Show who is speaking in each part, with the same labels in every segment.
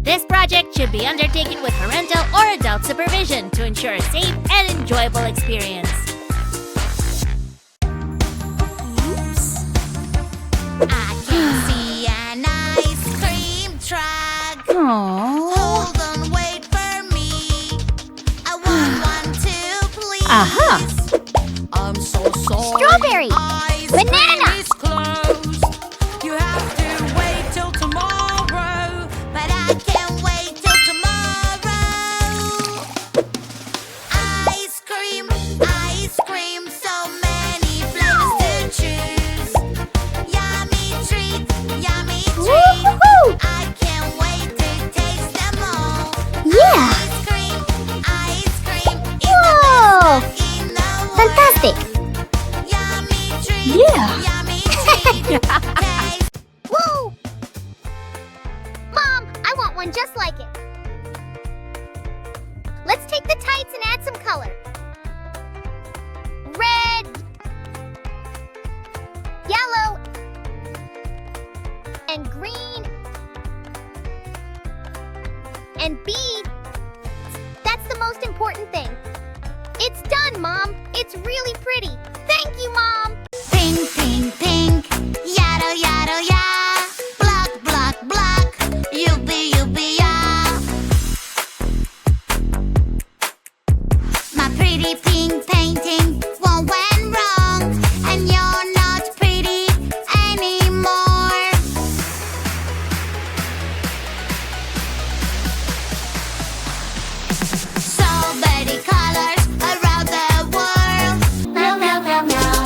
Speaker 1: This project should be undertaken with parental or adult supervision to ensure a safe and enjoyable experience.
Speaker 2: Oops. I can see an ice cream truck.
Speaker 3: Aww.
Speaker 2: Hold on, wait for me. I want one too, please.
Speaker 3: Aha.
Speaker 2: I'm so sorry.
Speaker 3: Strawberry.
Speaker 2: Ice
Speaker 3: Banana.
Speaker 2: cream is closed. You have to wait till tomorrow, but I can't wait till tomorrow. Ice cream, so many flavors to choose. Yummy treat, yummy treat.
Speaker 3: Woohoo!
Speaker 2: I can't wait to taste them all.
Speaker 3: Yeah.
Speaker 2: Ice cream is
Speaker 3: Whoa.
Speaker 2: the best in the world.
Speaker 3: Fantastic.
Speaker 2: Yummy treat,
Speaker 3: Yeah.
Speaker 2: yummy treat. Taste.
Speaker 3: Woo! Mom, I want one just like it. Let's take the tights and add some color. Red, yellow, and green, and beads. That's the most important thing. It's done, Mom. It's really pretty. Thank you, Mom.
Speaker 2: Pink, pink, pink. Yada, yada, ya. Block, block, block. Yuppie, yuppie, ya. My pretty pink painting won't went wrong, and you're not pretty anymore. So many colors around the world. Meow, meow, meow, meow.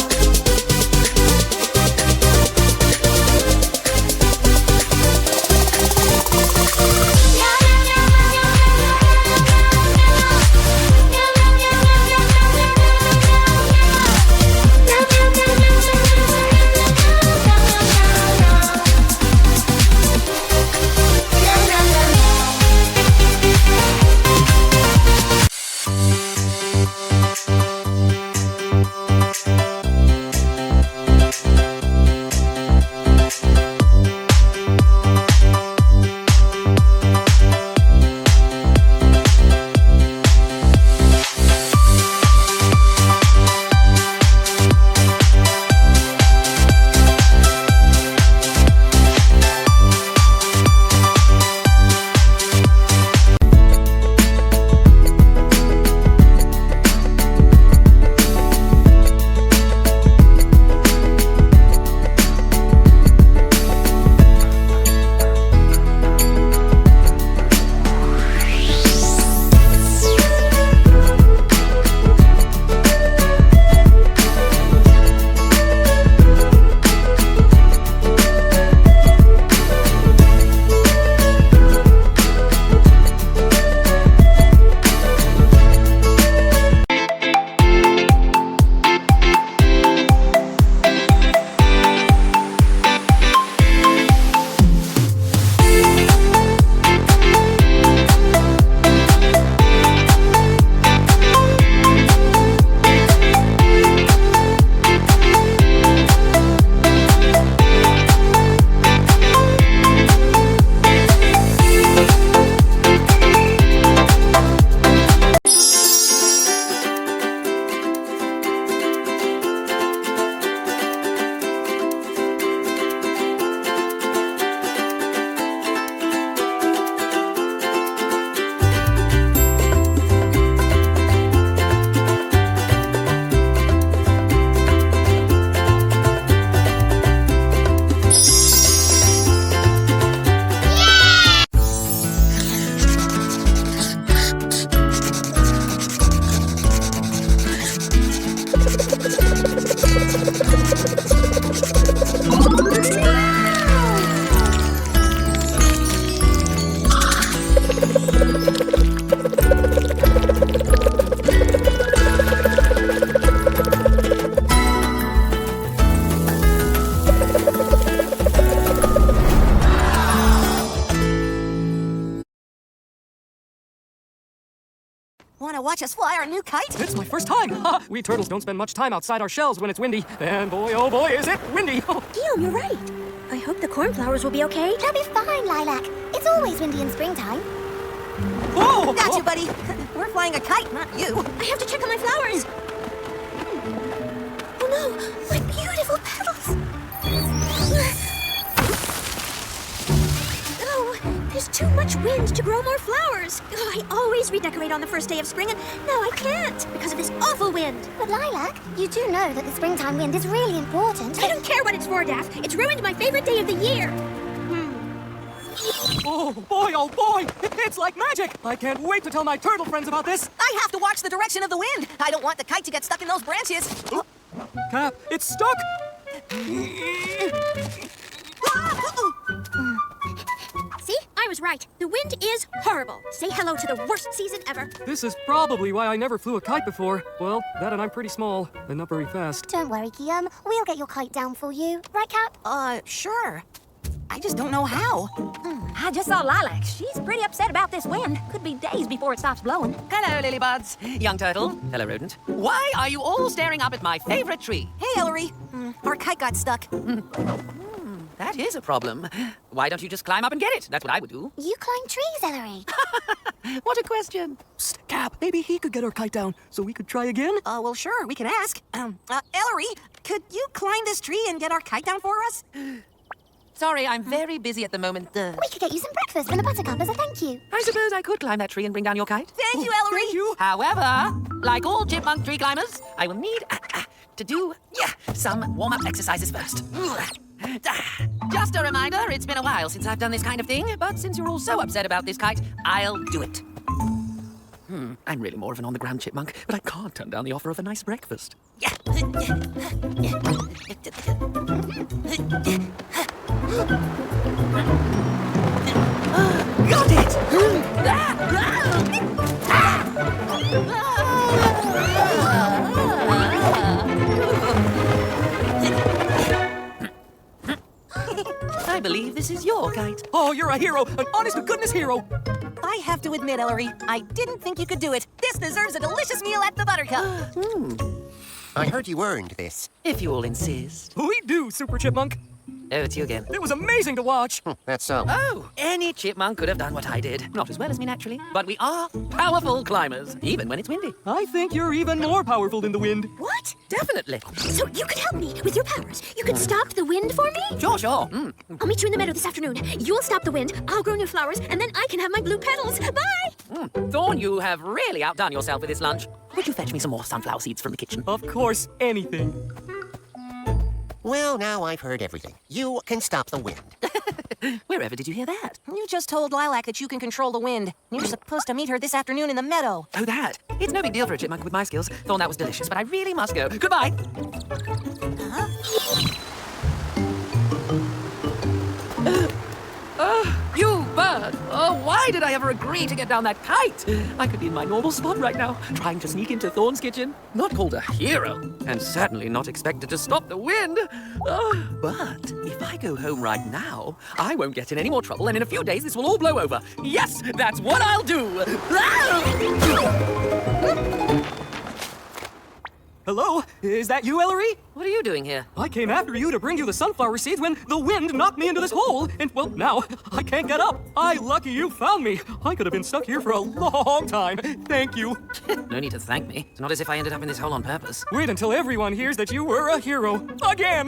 Speaker 4: Want to watch us fly our new kite?
Speaker 5: It's my first time! Ha! We turtles don't spend much time outside our shells when it's windy. And boy, oh boy, is it windy!
Speaker 4: Guillaume, you're right. I hope
Speaker 6: The cornflowers will be okay.
Speaker 3: They'll be fine, Lilac. It's always windy in springtime.
Speaker 5: Oh!
Speaker 4: Got you, buddy. We're flying a kite, not you.
Speaker 6: I have to check on my flowers. Oh no, my beautiful petals. Oh, there's too much wind to grow more flowers. Oh, I always redecorate on the first day of spring, and now I can't because of this awful wind.
Speaker 3: But Lilac, you do know that the springtime wind is really important.
Speaker 6: I don't care what it's for, Daff. It's ruined my favorite day of the year.
Speaker 5: Oh boy! It's like magic! I can't wait to tell my turtle friends about this!
Speaker 4: I have to watch the direction of the wind. I don't want the kite to get stuck in those branches. Oh.
Speaker 5: Cap, it's stuck!
Speaker 6: See? I was right. The wind is horrible. Say hello to the worst season ever.
Speaker 5: This is probably why I never flew a kite before. Well, that and I'm pretty small, and not very fast.
Speaker 3: Don't worry, Guillaume. We'll get your kite down for you. Right, Cap?
Speaker 4: Sure. I just don't know how.
Speaker 7: I just saw Lilac. She's pretty upset about this wind. Could be days before it stops blowing.
Speaker 8: Hello, Lilybuds. Young turtle. Hello, rodent. Why are you all staring up at my favorite tree?
Speaker 4: Hey, Ellery. Our kite got stuck.
Speaker 8: That is a problem. Why don't you just climb up and get it? That's what I would do.
Speaker 3: You climb trees, Ellery.
Speaker 8: What a question.
Speaker 5: Psst, Cap, maybe he could get our kite down so we could try again?
Speaker 4: Well, sure, we can ask. Ellery, could you climb this tree and get our kite down for us?
Speaker 8: Sorry, I'm very busy at the moment.
Speaker 3: We could get you some breakfast and a buttercup as a thank you.
Speaker 8: I suppose I could climb that tree and bring down your kite.
Speaker 4: Thank you, Ellery.
Speaker 5: Thank you!
Speaker 8: However, like all chipmunk tree climbers, I will need to do some warm-up exercises first. Just a reminder, it's been a while since I've done this kind of thing, but since you're all so upset about this kite, I'll do it. I'm really more of an on-the-ground chipmunk, but I can't turn down the offer of a nice breakfast. Got it! I believe this is your kite.
Speaker 5: Oh, you're a hero! An honest-to-goodness hero!
Speaker 4: I have to admit, Ellery, I didn't think you could do it. This deserves a delicious meal at the Buttercup.
Speaker 9: I heard you earned this.
Speaker 8: If you all insist.
Speaker 5: We do, Super Chipmunk!
Speaker 8: Oh, it's you again.
Speaker 5: It was amazing to watch!
Speaker 9: That's so.
Speaker 8: Oh, any chipmunk could have done what I did. Not as well as me, naturally. But we are powerful climbers, even when it's windy.
Speaker 5: I think you're even more powerful than the wind.
Speaker 6: What?
Speaker 8: Definitely.
Speaker 6: So you could help me with your powers. You could stop the wind for me?
Speaker 8: Sure.
Speaker 6: I'll meet you in the meadow this afternoon. You'll stop the wind, I'll grow new flowers, and then I can have my blue petals. Bye!
Speaker 8: Thorn, you have really outdone yourself with this lunch. Would you fetch me some more sunflower seeds from the kitchen?
Speaker 5: Of course, anything.
Speaker 9: Well, now I've heard everything. You can stop the wind.
Speaker 8: Wherever did you hear that?
Speaker 4: You just told Lilac that you can control the wind. You're supposed to meet her this afternoon in the meadow.
Speaker 8: Oh, that. It's no big deal for a chipmunk with my skills. Thorn, that was delicious, but I really must go. Goodbye. You bird! Oh, why did I ever agree to get down that kite? I could be in my normal spot right now, trying to sneak into Thorn's kitchen. Not called a hero, and certainly not expected to stop the wind. But if I go home right now, I won't get in any more trouble, and in a few days this will all blow over. Yes, that's what I'll do!
Speaker 5: Hello? Is that you, Ellery?
Speaker 8: What are you doing here?
Speaker 5: I came after you to bring you the sunflower seeds when the wind knocked me into this hole. And, well, now I can't get up. Lucky you found me. I could have been stuck here for a long time. Thank you.
Speaker 8: No need to thank me. It's not as if I ended up in this hole on purpose.
Speaker 5: Wait until everyone hears that you were a hero. Again!